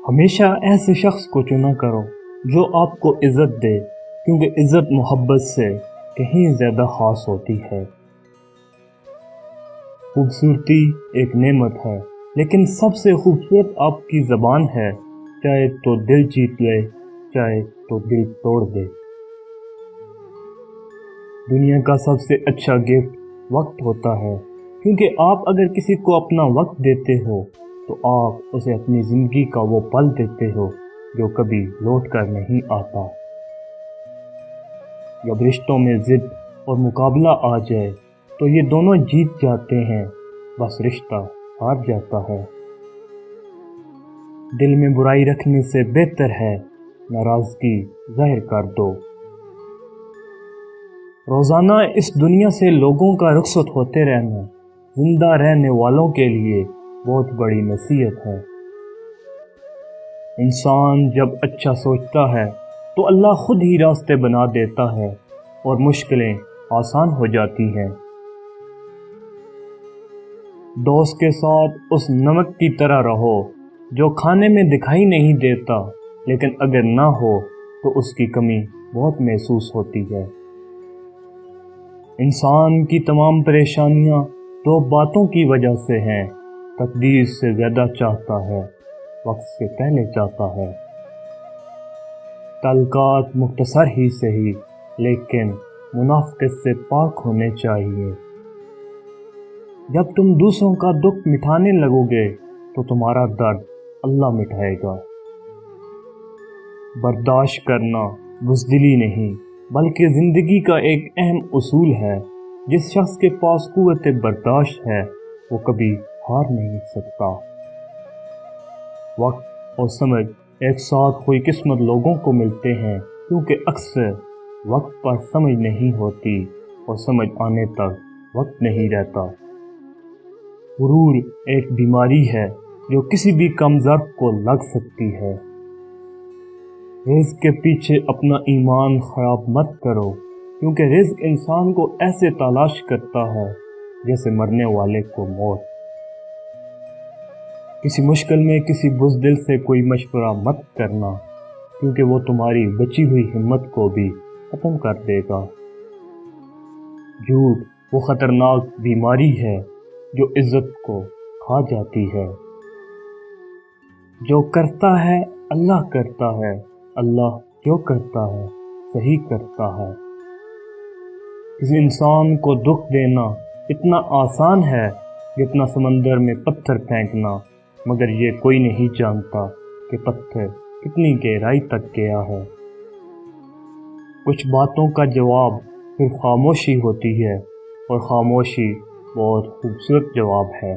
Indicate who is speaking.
Speaker 1: ہمیشہ ایسے شخص کو چنا کرو جو آپ کو عزت دے، کیونکہ عزت محبت سے کہیں زیادہ خاص ہوتی ہے۔ خوبصورتی ایک نعمت ہے، لیکن سب سے خوبصورت آپ کی زبان ہے، چاہے تو دل جیت لے، چاہے تو دل توڑ دے۔ دنیا کا سب سے اچھا گفٹ وقت ہوتا ہے، کیونکہ آپ اگر کسی کو اپنا وقت دیتے ہو تو آپ اسے اپنی زندگی کا وہ پل دیتے ہو جو کبھی لوٹ کر نہیں آتا۔ جب رشتوں میں ضد اور مقابلہ آ جائے تو یہ دونوں جیت جاتے ہیں، بس رشتہ ہار جاتا ہے۔ دل میں برائی رکھنے سے بہتر ہے ناراضگی ظاہر کر دو۔ روزانہ اس دنیا سے لوگوں کا رخصت ہوتے رہنا زندہ رہنے والوں کے لیے بہت بڑی نصیحت ہے۔ انسان جب اچھا سوچتا ہے تو اللہ خود ہی راستے بنا دیتا ہے اور مشکلیں آسان ہو جاتی ہیں۔ دوست کے ساتھ اس نمک کی طرح رہو جو کھانے میں دکھائی نہیں دیتا، لیکن اگر نہ ہو تو اس کی کمی بہت محسوس ہوتی ہے۔ انسان کی تمام پریشانیاں دو باتوں کی وجہ سے ہیں: تقدیر سے زیادہ چاہتا ہے، وقت سے پہلے چاہتا ہے۔ تعلقات مختصر ہی صحیح، لیکن منافقت سے پاک ہونے چاہیے۔ جب تم دوسروں کا دکھ مٹھانے لگو گے تو تمہارا درد اللہ مٹھائے گا۔ برداشت کرنا بزدلی نہیں بلکہ زندگی کا ایک اہم اصول ہے۔ جس شخص کے پاس قوت برداشت ہے وہ کبھی ہار نہیں سکتا۔ وقت اور سمجھ ایک ساتھ خوش قسمت لوگوں کو ملتے ہیں، کیونکہ اکثر وقت پر سمجھ نہیں ہوتی اور سمجھ آنے تک وقت نہیں رہتا۔ غرور ایک بیماری ہے جو کسی بھی کم ظرف کو لگ سکتی ہے۔ رزق کے پیچھے اپنا ایمان خراب مت کرو، کیونکہ رزق انسان کو ایسے تلاش کرتا ہے جیسے مرنے والے کو موت۔ کسی مشکل میں کسی بزدل سے کوئی مشورہ مت کرنا، کیونکہ وہ تمہاری بچی ہوئی ہمت کو بھی ختم کر دے گا۔ جھوٹ وہ خطرناک بیماری ہے جو عزت کو کھا جاتی ہے۔ جو کرتا ہے اللہ کرتا ہے، اللہ جو کرتا ہے صحیح کرتا ہے۔ کسی انسان کو دکھ دینا اتنا آسان ہے جتنا سمندر میں پتھر پھینکنا، مگر یہ کوئی نہیں جانتا کہ پتھر کتنی گہرائی تک گیا ہے۔ کچھ باتوں کا جواب صرف خاموشی ہوتی ہے، اور خاموشی بہت خوبصورت جواب ہے۔